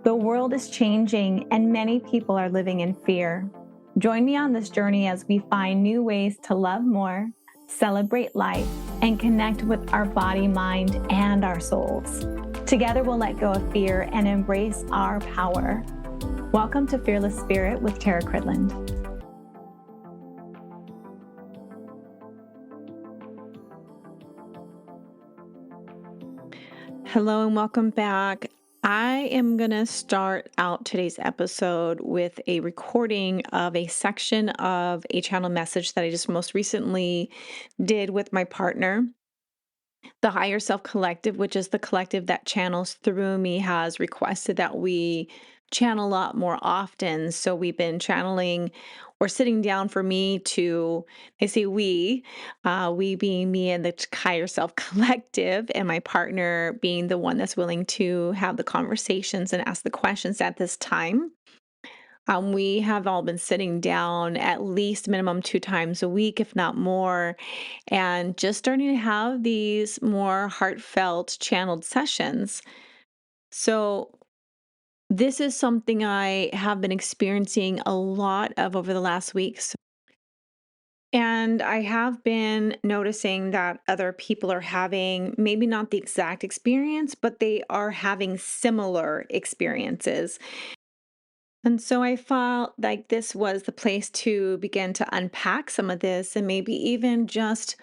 The world is changing and many people are living in fear. Join me on this journey as we find new ways to love more, celebrate life, and connect with our body, mind, and our souls. Together we'll let go of fear and embrace our power. Welcome to Fearless Spirit with Tara Cridland. Hello and welcome back. I am going to start out today's episode with a recording of a section of a channel message that I just most recently did with my partner. The Higher Self Collective, which is the collective that channels through me, has requested that we channel a lot more often. So we've been channeling or sitting down for me to, I say we being me and the Higher Self Collective, and my partner being the one that's willing to have the conversations and ask the questions at this time. We have all been sitting down at least minimum 2 times a week, if not more, and just starting to have these more heartfelt channeled sessions. So this is something I have been experiencing a lot of over the last weeks. And I have been noticing that other people are having maybe not the exact experience, but they are having similar experiences. And so I felt like this was the place to begin to unpack some of this and maybe even just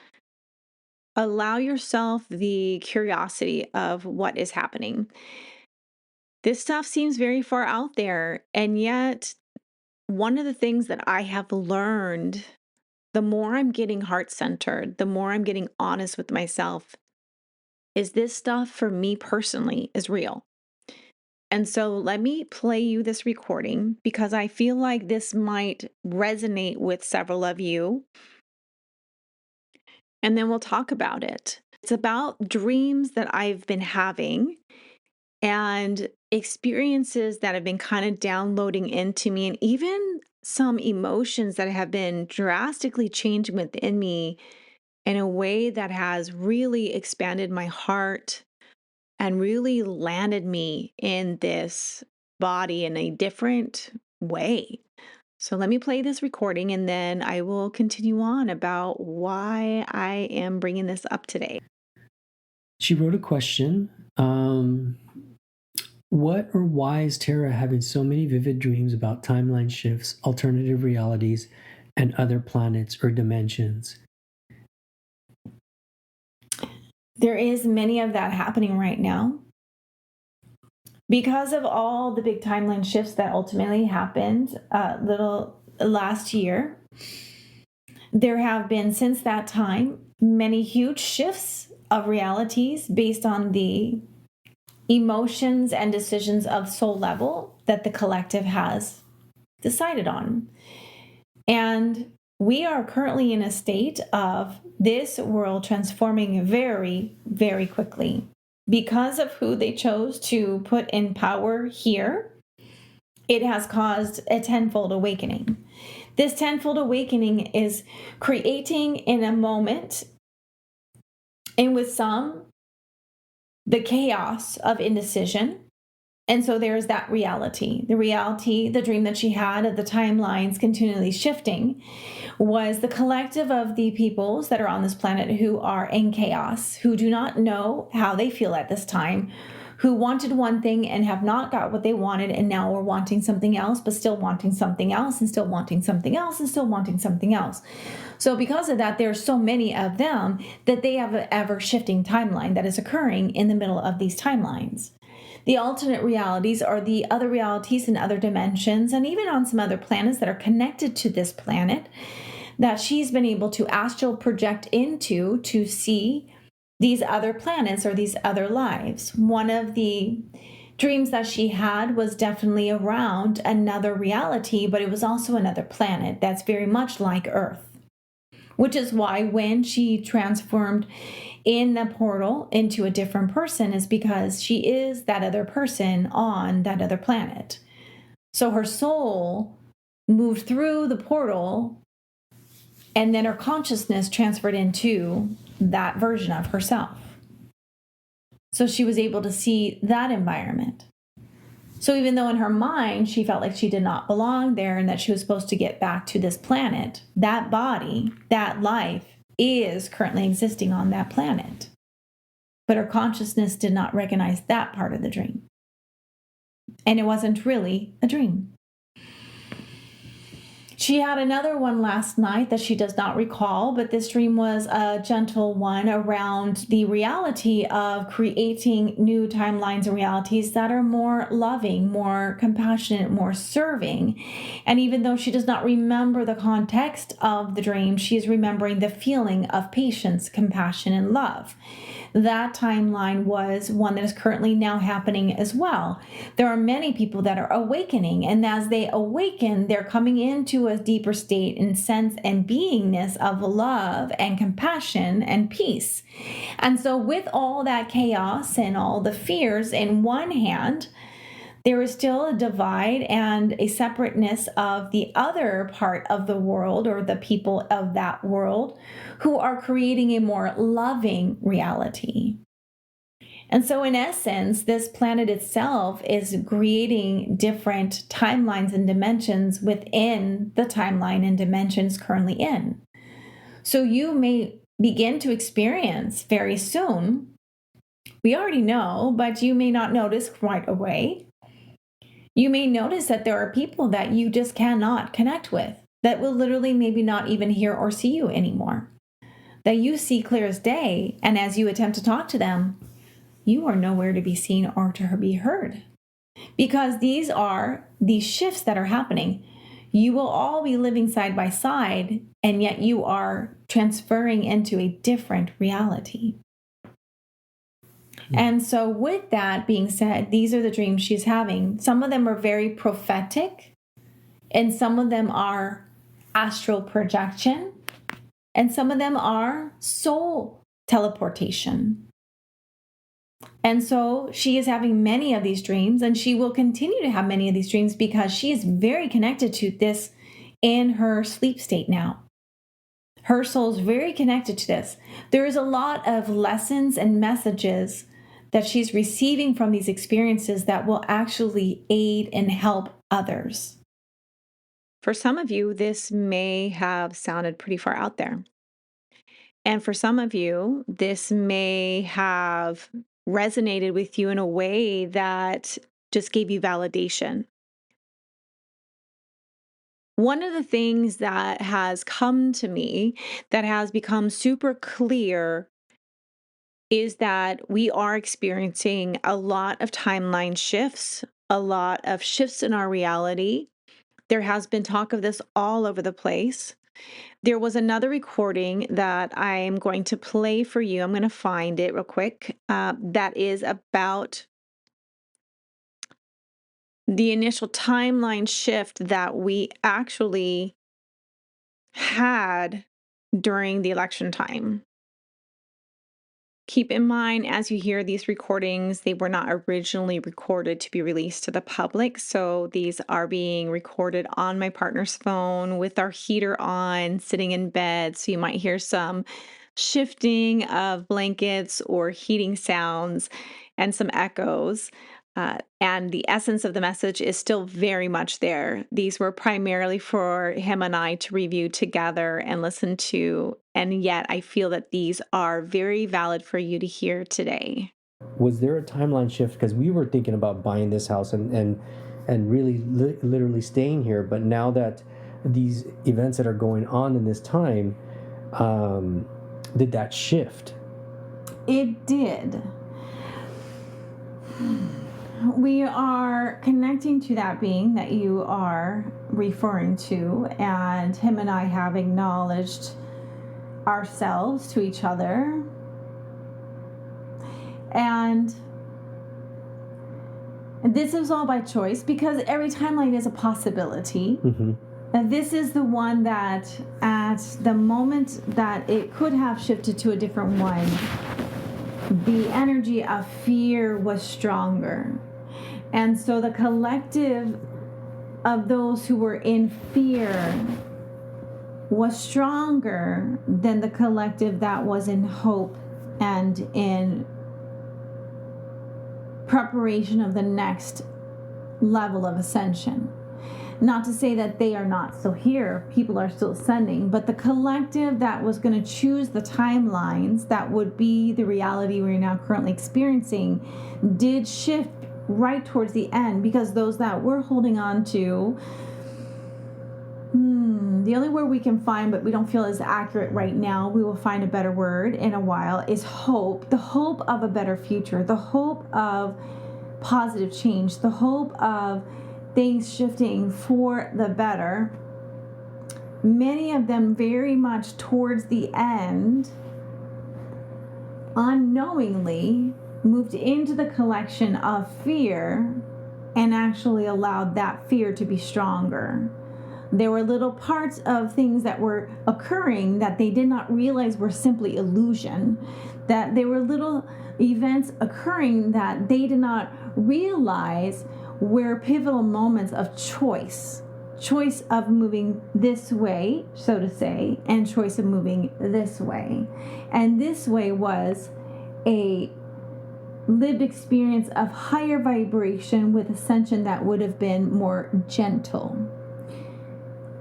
allow yourself the curiosity of what is happening. This stuff seems very far out there. And yet, one of the things that I have learned, the more I'm getting heart centered, the more I'm getting honest with myself, is this stuff for me personally is real. And so let me play you this recording because I feel like this might resonate with several of you. And then we'll talk about it. It's about dreams that I've been having and experiences that have been kind of downloading into me, and even some emotions that have been drastically changing within me in a way that has really expanded my heart and really landed me in this body in a different way. So let me play this recording and then I will continue on about why I am bringing this up today. She wrote a question. What or why is Tara having so many vivid dreams about timeline shifts, alternative realities, and other planets or dimensions? There is many of that happening right now. Because of all the big timeline shifts that ultimately happened last year, there have been since that time many huge shifts of realities based on the emotions and decisions of soul level that the collective has decided on. And we are currently in a state of this world transforming very, very quickly. Because of who they chose to put in power here, it has caused a tenfold awakening. This tenfold awakening is creating in a moment, and with some, the chaos of indecision. And so there's that reality. The dream that she had of the timelines continually shifting was the collective of the peoples that are on this planet who are in chaos, who do not know how they feel at this time, who wanted one thing and have not got what they wanted, and now are wanting something else, but still wanting something else, and still wanting something else, and still wanting something else. So because of that, there's so many of them that they have an ever-shifting timeline that is occurring in the middle of these timelines. The alternate realities are the other realities in other dimensions, and even on some other planets that are connected to this planet that she's been able to astral project into to see these other planets or these other lives. One of the dreams that she had was definitely around another reality, but it was also another planet that's very much like Earth, which is why when she transformed in the portal into a different person is because she is that other person on that other planet. So her soul moved through the portal and then her consciousness transferred into that version of herself. So she was able to see that environment. So even though in her mind she felt like she did not belong there and that she was supposed to get back to this planet, that body, that life is currently existing on that planet. But her consciousness did not recognize that part of the dream. And it wasn't really a dream. She had another one last night that she does not recall, but this dream was a gentle one around the reality of creating new timelines and realities that are more loving, more compassionate, more serving. And even though she does not remember the context of the dream, she is remembering the feeling of patience, compassion, and love. That timeline was one that is currently now happening as well. There are many people that are awakening, and as they awaken, they're coming into a deeper state and sense and beingness of love and compassion and peace. And so with all that chaos and all the fears in one hand, there is still a divide and a separateness of the other part of the world or the people of that world who are creating a more loving reality. And so in essence, this planet itself is creating different timelines and dimensions within the timeline and dimensions currently in. So you may begin to experience very soon, we already know, but you may not notice right away. You may notice that there are people that you just cannot connect with, that will literally maybe not even hear or see you anymore, that you see clear as day, and as you attempt to talk to them, you are nowhere to be seen or to be heard. Because these are the shifts that are happening. You will all be living side by side, and yet you are transferring into a different reality. And so with that being said, these are the dreams she's having. Some of them are very prophetic, and some of them are astral projection, and some of them are soul teleportation. And so she is having many of these dreams, and she will continue to have many of these dreams because she is very connected to this in her sleep state now. Her soul is very connected to this. There is a lot of lessons and messages that she's receiving from these experiences that will actually aid and help others. For some of you, this may have sounded pretty far out there. And for some of you, this may have resonated with you in a way that just gave you validation. One of the things that has come to me that has become super clear is that we are experiencing a lot of timeline shifts, a lot of shifts in our reality. There has been talk of this all over the place. There was another recording that I'm going to play for you. I'm going to find it real quick. That is about the initial timeline shift that we actually had during the election time. Keep in mind, as you hear these recordings, they were not originally recorded to be released to the public. So these are being recorded on my partner's phone with our heater on, sitting in bed. So you might hear some shifting of blankets or heating sounds and some echoes. And the essence of the message is still very much there. These were primarily for him and I to review together and listen to. And yet I feel that these are very valid for you to hear today. Was there a timeline shift? Because we were thinking about buying this house and really literally staying here. But now that these events that are going on in this time, did that shift? It did. We are connecting to that being that you are referring to, and him and I have acknowledged ourselves to each other. And this is all by choice because every timeline is a possibility. Mm-hmm. And this is the one that at the moment that it could have shifted to a different one, the energy of fear was stronger. And so the collective of those who were in fear was stronger than the collective that was in hope and in preparation of the next level of ascension. Not to say that they are not still here, people are still ascending, but the collective that was going to choose the timelines that would be the reality we're now currently experiencing did shift right towards the end, because those that we're holding on to, the only word we can find, but we don't feel is accurate right now, we will find a better word in a while, is hope. The hope of a better future, the hope of positive change, the hope of things shifting for the better. Many of them very much towards the end unknowingly moved into the collection of fear and actually allowed that fear to be stronger. There were little parts of things that were occurring that they did not realize were simply illusion, that there were little events occurring that they did not realize were pivotal moments of choice of moving this way, so to say, and choice of moving this way. And this way was a lived experience of higher vibration with ascension that would have been more gentle.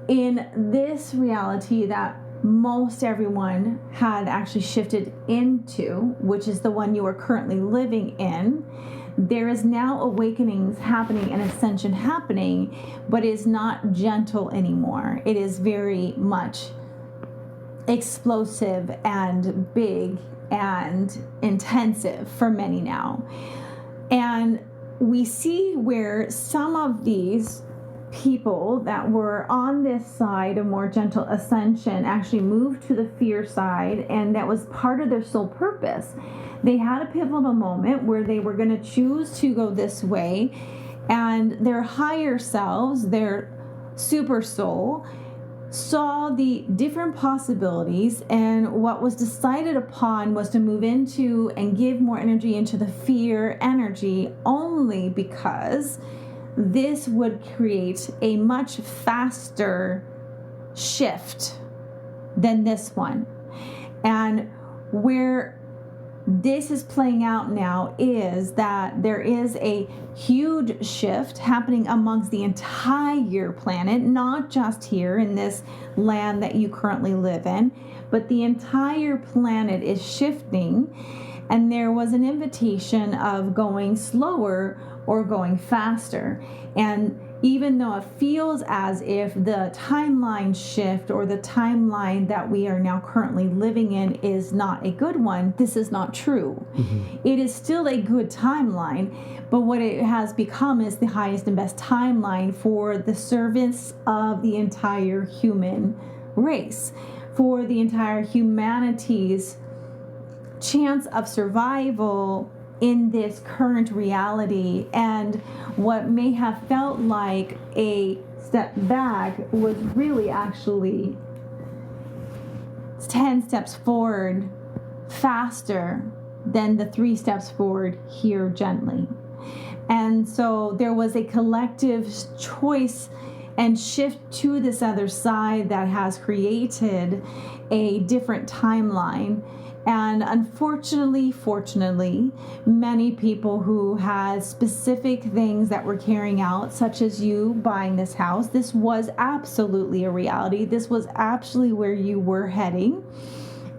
In this reality that most everyone had actually shifted into, which is the one you are currently living in, there is now awakenings happening and ascension happening, but is not gentle anymore. It is very much explosive and big and intensive for many now. And we see where some of these people that were on this side of more gentle ascension actually moved to the fear side, and that was part of their soul purpose. They had a pivotal moment where they were going to choose to go this way, and their higher selves, their super soul, saw the different possibilities, and what was decided upon was to move into and give more energy into the fear energy, only because this would create a much faster shift than this one. And where this is playing out now is that there is a huge shift happening amongst the entire planet, not just here in this land that you currently live in, but the entire planet is shifting. And there was an invitation of going slower or going faster. And even though it feels as if the timeline shift or the timeline that we are now currently living in is not a good one, this is not true. It is still a good timeline, but what it has become is the highest and best timeline for the service of the entire human race, for the entire humanity's chance of survival in this current reality. And what may have felt like a step back was really actually 10 steps forward faster than the 3 steps forward here gently. And so there was a collective choice and shift to this other side that has created a different timeline. And unfortunately, fortunately, many people who had specific things that were carrying out, such as you buying this house, this was absolutely a reality. This was absolutely where you were heading.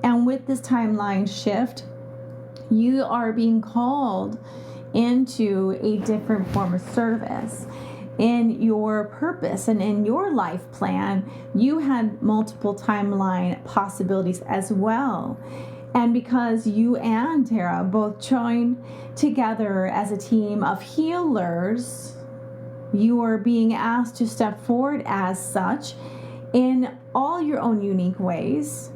And with this timeline shift, you are being called into a different form of service. In your purpose and in your life plan, you had multiple timeline possibilities as well. And because you and Tara both joined together as a team of healers, you are being asked to step forward as such in all your own unique ways.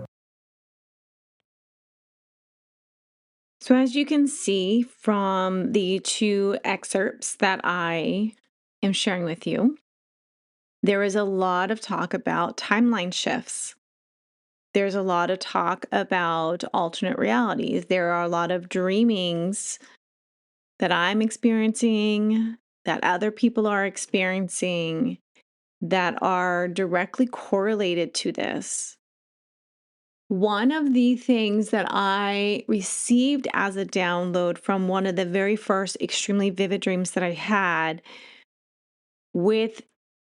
So as you can see from the 2 excerpts that I am sharing with you, there is a lot of talk about timeline shifts. There's a lot of talk about alternate realities. There are a lot of dreamings that I'm experiencing, that other people are experiencing, that are directly correlated to this. One of the things that I received as a download from one of the very first extremely vivid dreams that I had with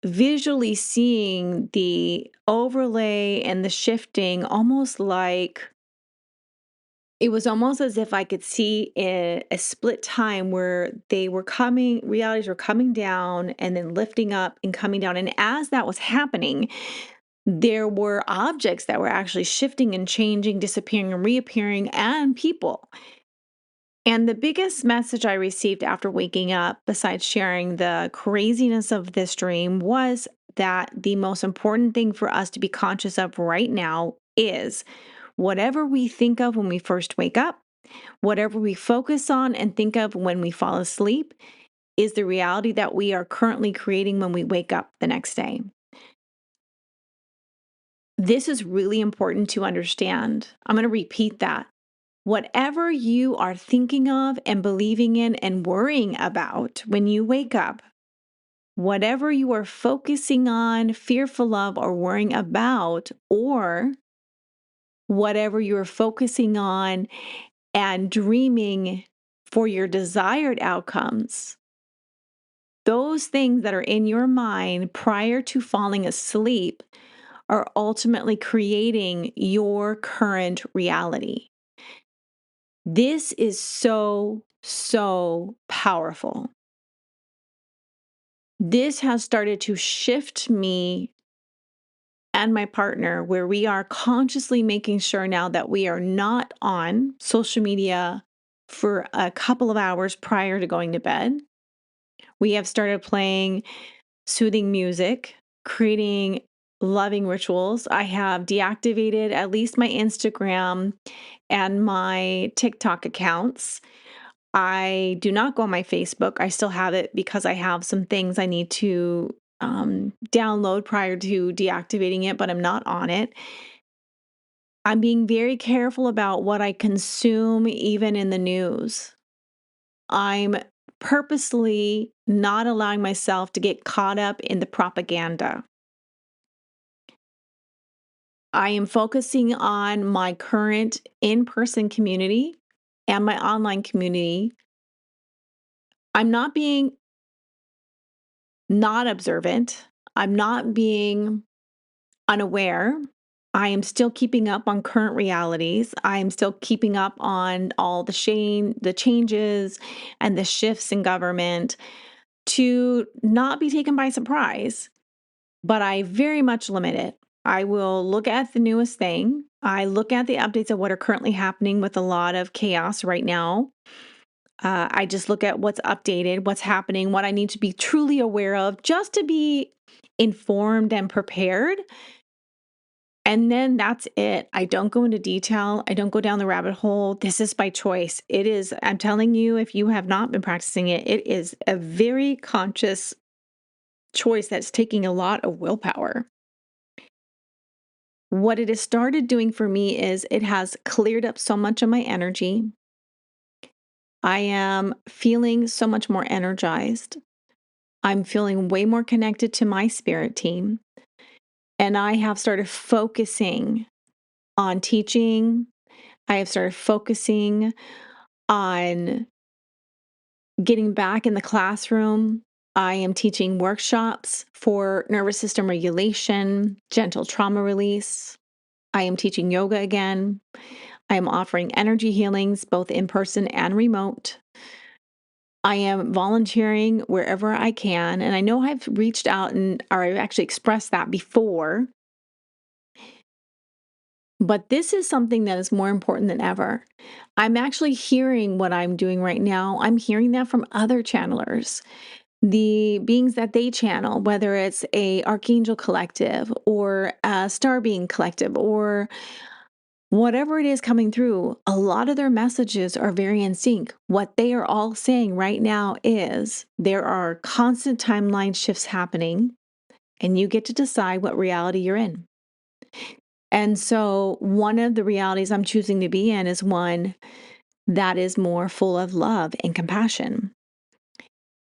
visually seeing the overlay and the shifting, almost like it was almost as if I could see a split time where realities were coming down and then lifting up and coming down. And as that was happening, there were objects that were actually shifting and changing, disappearing and reappearing, and people. And the biggest message I received after waking up, besides sharing the craziness of this dream, was that the most important thing for us to be conscious of right now is whatever we think of when we first wake up, whatever we focus on and think of when we fall asleep, is the reality that we are currently creating when we wake up the next day. This is really important to understand. I'm going to repeat that. Whatever you are thinking of and believing in and worrying about when you wake up, whatever you are focusing on, fearful of, or worrying about, or whatever you're focusing on and dreaming for your desired outcomes, those things that are in your mind prior to falling asleep are ultimately creating your current reality. This is so, so powerful. This has started to shift me and my partner, where we are consciously making sure now that we are not on social media for a couple of hours prior to going to bed. We have started playing soothing music, creating loving rituals. I have deactivated at least my Instagram and my TikTok accounts. I do not go on my Facebook. I still have it because I have some things I need to download prior to deactivating it, but I'm not on it. I'm being very careful about what I consume, even in the news. I'm purposely not allowing myself to get caught up in the propaganda. I am focusing on my current in-person community and my online community. I'm not being not observant. I'm not being unaware. I am still keeping up on current realities. I am still keeping up on all the changes and the shifts in government to not be taken by surprise. But I very much limit it. I will look at the newest thing. I look at the updates of what are currently happening with a lot of chaos right now. I just look at what's updated, what's happening, what I need to be truly aware of just to be informed and prepared. And then that's it. I don't go into detail. I don't go down the rabbit hole. This is by choice. It is, I'm telling you, if you have not been practicing it, it is a very conscious choice that's taking a lot of willpower. What it has started doing for me is it has cleared up so much of my energy. I am feeling so much more energized. I'm feeling way more connected to my spirit team. And I have started focusing on teaching. I have started focusing on getting back in the classroom. I am teaching workshops for nervous system regulation, gentle trauma release. I am teaching yoga again. I am offering energy healings, both in person and remote. I am volunteering wherever I can. And I know I've reached out or I've actually expressed that before. But this is something that is more important than ever. I'm actually hearing what I'm doing right now. I'm hearing that from other channelers. The beings that they channel, whether it's a Archangel collective or a Star Being collective or whatever it is coming through, a lot of their messages are very in sync. What they are all saying right now is there are constant timeline shifts happening, and you get to decide what reality you're in. And so one of the realities I'm choosing to be in is one that is more full of love and compassion.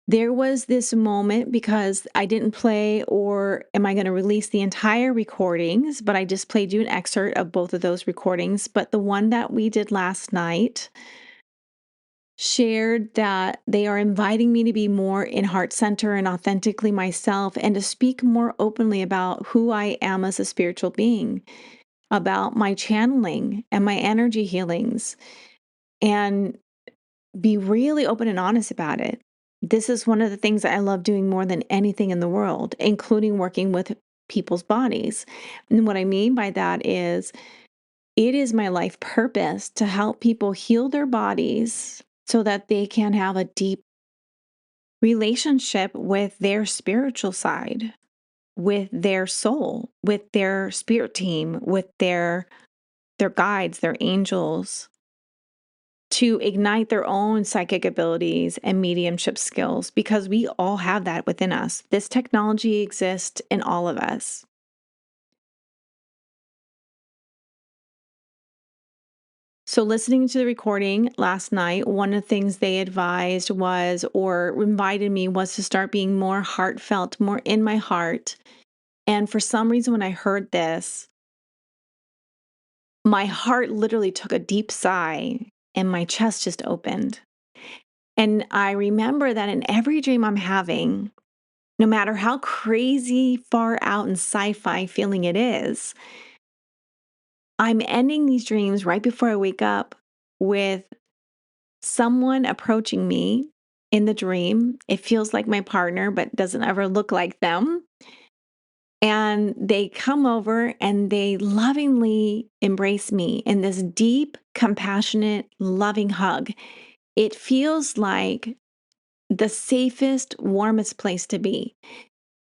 There was this moment, because I didn't play, or am I going to release the entire recordings, but I just played you an excerpt of both of those recordings. But the one that we did last night, shared that they are inviting me to be more in heart center and authentically myself and to speak more openly about who I am as a spiritual being, about my channeling and my energy healings, and be really open and honest about it. This is one of the things that I love doing more than anything in the world, including working with people's bodies. And what I mean by that is it is my life purpose to help people heal their bodies so that they can have a deep relationship with their spiritual side, with their soul, with their spirit team, with their guides, their angels, to ignite their own psychic abilities and mediumship skills, because we all have that within us. This technology exists in all of us. So, listening to the recording last night, one of the things they advised was, or invited me, was to start being more heartfelt, more in my heart. And for some reason, when I heard this, my heart literally took a deep sigh and my chest just opened. And I remember that in every dream I'm having, no matter how crazy far out and sci-fi feeling it is, I'm ending these dreams right before I wake up with someone approaching me in the dream. It feels like my partner, but doesn't ever look like them. And they come over and they lovingly embrace me in this deep, compassionate, loving hug. It feels like the safest, warmest place to be.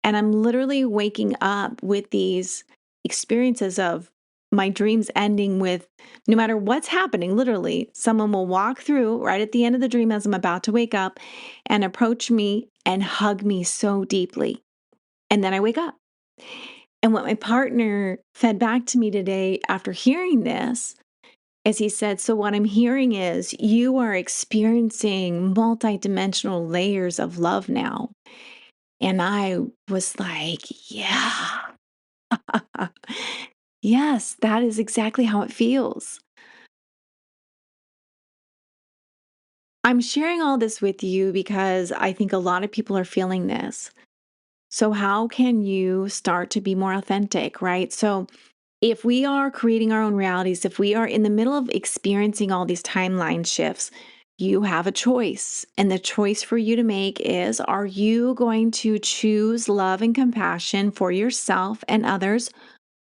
And I'm literally waking up with these experiences of my dreams ending with, no matter what's happening, literally, someone will walk through right at the end of the dream as I'm about to wake up and approach me and hug me so deeply. And then I wake up. And what my partner fed back to me today after hearing this is he said, "So what I'm hearing is you are experiencing multidimensional layers of love now." And I was like, yeah. Yes, that is exactly how it feels. I'm sharing all this with you because I think a lot of people are feeling this. So, how can you start to be more authentic, right? So, if we are creating our own realities, if we are in the middle of experiencing all these timeline shifts, you have a choice. And the choice for you to make is, are you going to choose love and compassion for yourself and others?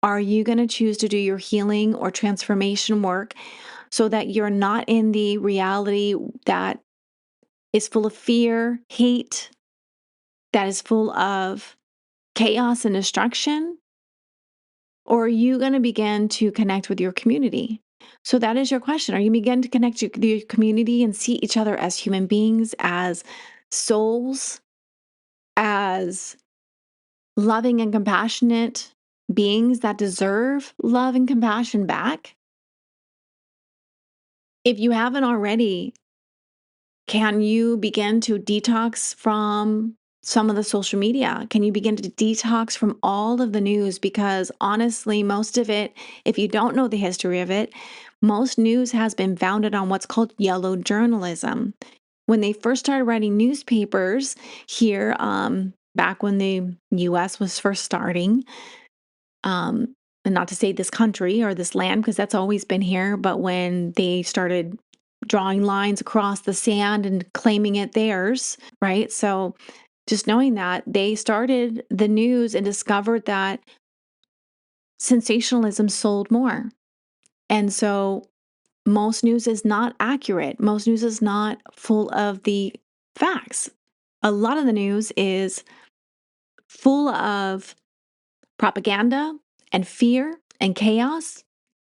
Are you going to choose to do your healing or transformation work so that you're not in the reality that is full of fear, hate, that is full of chaos and destruction? Or are you going to begin to connect with your community? So that is your question. Are you begin to connect with your community and see each other as human beings, as souls, as loving and compassionate beings that deserve love and compassion back? If you haven't already, can you begin to detox from some of the social media? Can you begin to detox from all of the news? Because honestly, most of it, if you don't know the history of it, most news has been founded on what's called yellow journalism. When they first started writing newspapers here, back when the US was first starting, um, and not to say this country or this land, because that's always been here, but when they started drawing lines across the sand and claiming it theirs, right? So just knowing that they started the news and discovered that sensationalism sold more. And so most news is not accurate. Most news is not full of the facts. A lot of the news is full of propaganda and fear and chaos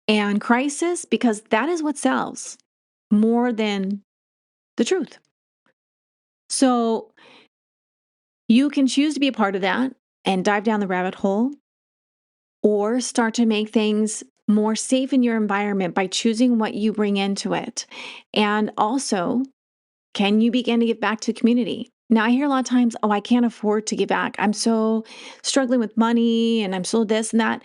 and crisis, because that is what sells more than the truth. So you can choose to be a part of that and dive down the rabbit hole, or start to make things more safe in your environment by choosing what you bring into it. And also, can you begin to give back to the community? Now, I hear a lot of times, oh, I can't afford to give back. I'm so struggling with money and I'm so this and that.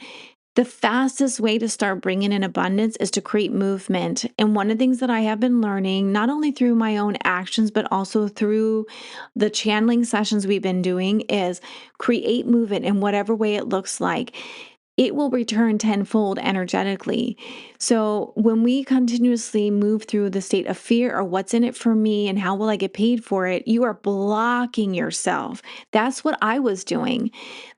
The fastest way to start bringing in abundance is to create movement. And one of the things that I have been learning, not only through my own actions, but also through the channeling sessions we've been doing, is create movement in whatever way it looks like. It will return tenfold energetically. So when we continuously move through the state of fear or what's in it for me and how will I get paid for it, you are blocking yourself. That's what I was doing.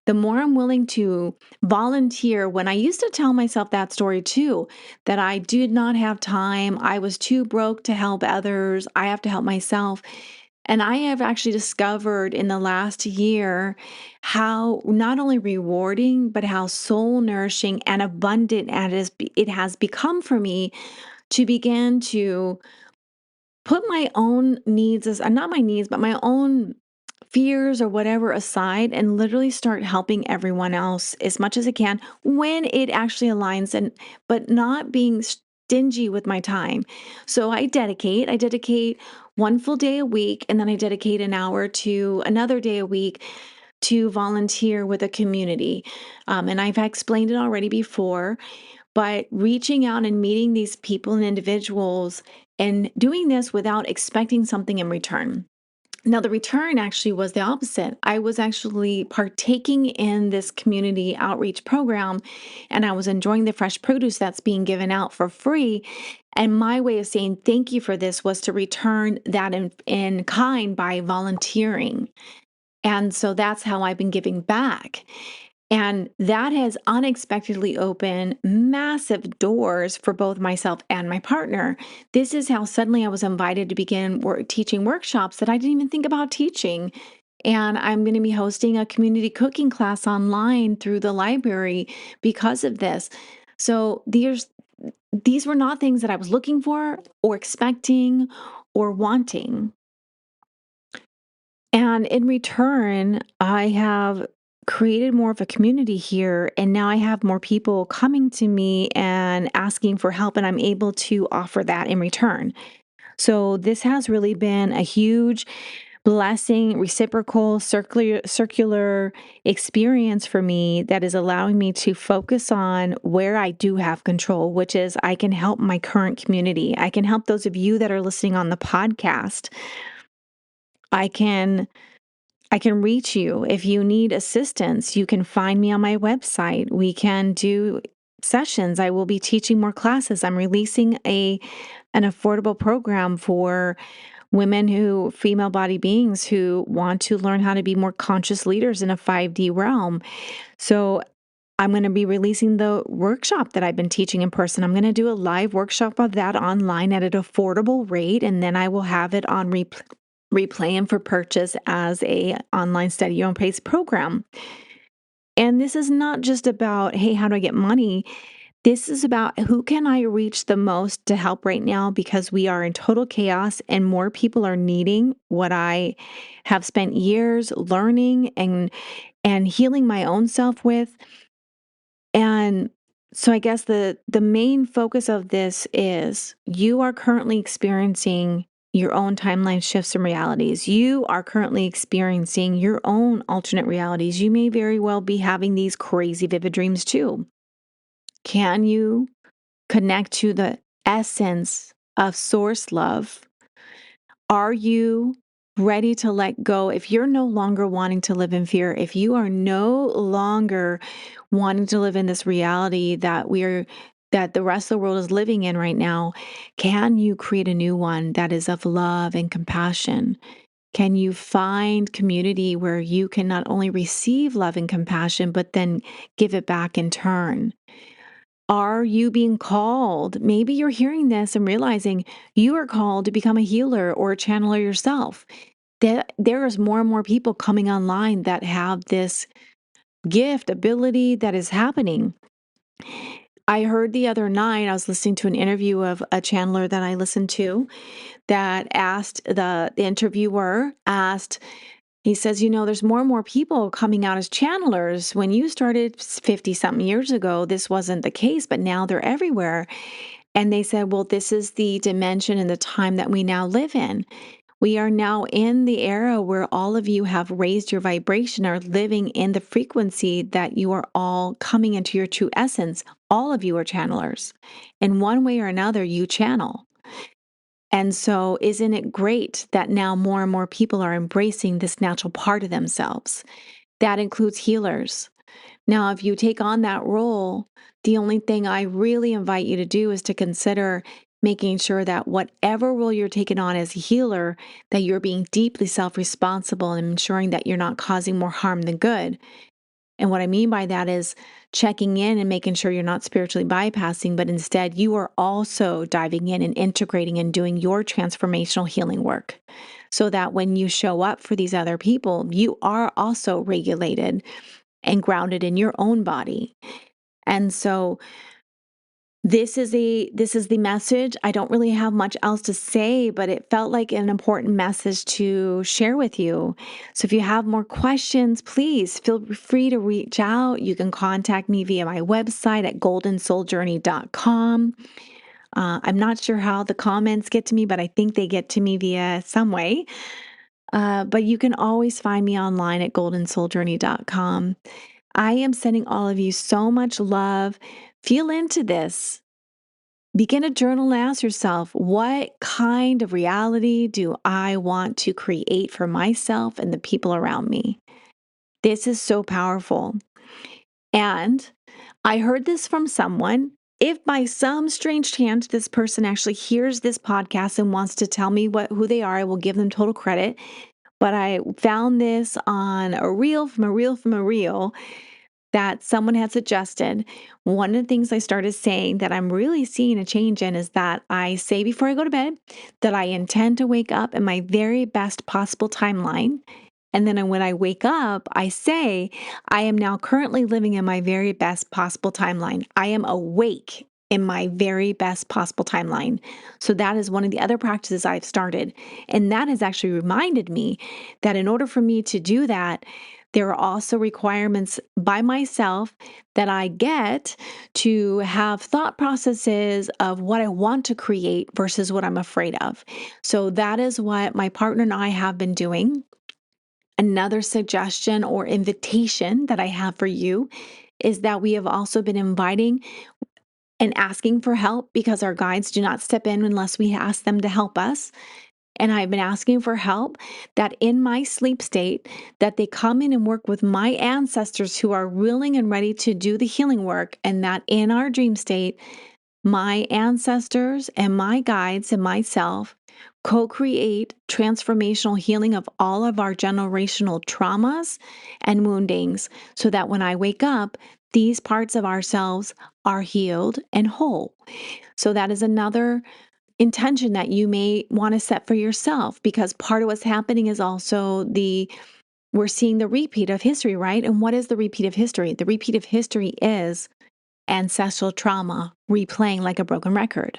The more I'm willing to volunteer, when I used to tell myself that story too, that I did not have time, I was too broke to help others, I have to help myself. And I have actually discovered in the last year how not only rewarding, but how soul nourishing and abundant it has become for me to begin to put my own needs as not my needs, but my own fears or whatever aside and literally start helping everyone else as much as I can when it actually aligns and but not being stingy with my time. So I dedicate one full day a week and then I dedicate an hour to another day a week to volunteer with a community. And I've explained it already before, but reaching out and meeting these people and individuals and doing this without expecting something in return. Now, the return actually was the opposite. I was actually partaking in this community outreach program and I was enjoying the fresh produce that's being given out for free. And my way of saying thank you for this was to return that in kind by volunteering. And so that's how I've been giving back. And that has unexpectedly opened massive doors for both myself and my partner. This is how suddenly I was invited to begin teaching workshops that I didn't even think about teaching. And I'm going to be hosting a community cooking class online through the library because of this. So these were not things that I was looking for or expecting or wanting. And in return, I have created more of a community here. And now I have more people coming to me and asking for help, and I'm able to offer that in return. So this has really been a huge blessing, reciprocal, circular experience for me that is allowing me to focus on where I do have control, which is I can help my current community. I can help those of you that are listening on the podcast. I can I can reach you. If you need assistance, you can find me on my website. We can do sessions. I will be teaching more classes. I'm releasing an affordable program for female body beings who want to learn how to be more conscious leaders in a 5D realm. So I'm going to be releasing the workshop that I've been teaching in person. I'm going to do a live workshop of that online at an affordable rate, and then I will have it on replay and for purchase as a online study your own pace program. And this is not just about, hey, how do I get money? This is about who can I reach the most to help right now because we are in total chaos and more people are needing what I have spent years learning and healing my own self with. And so I guess the main focus of this is you are currently experiencing your own timeline shifts and realities. You are currently experiencing your own alternate realities. You may very well be having these crazy vivid dreams too. Can you connect to the essence of source love? Are you ready to let go? If you're no longer wanting to live in fear, if you are no longer wanting to live in this reality that the rest of the world is living in right now, can you create a new one that is of love and compassion? Can you find community where you can not only receive love and compassion, but then give it back in turn? Are you being called? Maybe you're hearing this and realizing you are called to become a healer or a channeler yourself. That there is more and more people coming online that have this gift, ability that is happening. I heard the other night, I was listening to an interview of a channeler that I listened to that asked the interviewer asked, he says, there's more and more people coming out as channelers. When you started 50 something years ago, this wasn't the case, but now they're everywhere. And they said, well, this is the dimension and the time that we now live in. We are now in the era where all of you have raised your vibration, are living in the frequency that you are all coming into your true essence. All of you are channelers. In one way or another, you channel. And so, isn't it great that now more and more people are embracing this natural part of themselves? That includes healers. Now, if you take on that role, the only thing I really invite you to do is to consider making sure that whatever role you're taking on as a healer, that you're being deeply self-responsible and ensuring that you're not causing more harm than good. And what I mean by that is checking in and making sure you're not spiritually bypassing, but instead you are also diving in and integrating and doing your transformational healing work so that when you show up for these other people, you are also regulated and grounded in your own body. And so this is the message. I don't really have much else to say, but it felt like an important message to share with you. So if you have more questions, please feel free to reach out. You can contact me via my website at goldensouljourney.com. I'm not sure how the comments get to me, but I think they get to me via some way. But you can always find me online at goldensouljourney.com. I am sending all of you so much love. Feel into this. Begin a journal and ask yourself, what kind of reality do I want to create for myself and the people around me? This is so powerful. And I heard this from someone. If by some strange chance this person actually hears this podcast and wants to tell me who they are, I will give them total credit. But I found this on a reel from a reel from a reel that someone had suggested. One of the things I started saying that I'm really seeing a change in is that I say before I go to bed that I intend to wake up in my very best possible timeline. And then when I wake up, I say, I am now currently living in my very best possible timeline. I am awake in my very best possible timeline. So that is one of the other practices I've started. And that has actually reminded me that in order for me to do that, there are also requirements by myself that I get to have thought processes of what I want to create versus what I'm afraid of. So that is what my partner and I have been doing. Another suggestion or invitation that I have for you is that we have also been inviting and asking for help because our guides do not step in unless we ask them to help us. And I've been asking for help that in my sleep state, that they come in and work with my ancestors who are willing and ready to do the healing work, and that in our dream state, my ancestors and my guides and myself co-create transformational healing of all of our generational traumas and woundings so that when I wake up, these parts of ourselves are healed and whole. So that is another intention that you may want to set for yourself, because part of what's happening is also we're seeing the repeat of history, right? And what is the repeat of history? The repeat of history is ancestral trauma replaying like a broken record.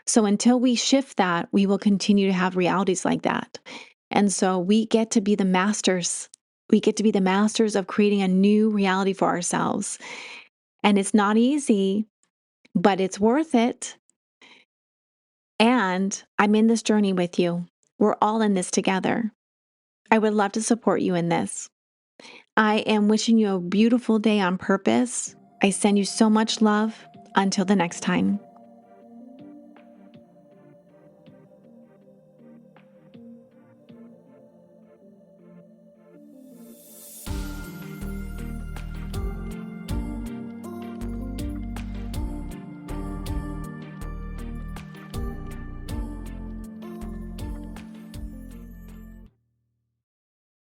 So until we shift that, we will continue to have realities like that. And so we get to be the masters. We get to be the masters of creating a new reality for ourselves. And it's not easy, but it's worth it. And I'm in this journey with you. We're all in this together. I would love to support you in this. I am wishing you a beautiful day on purpose. I send you so much love. Until the next time.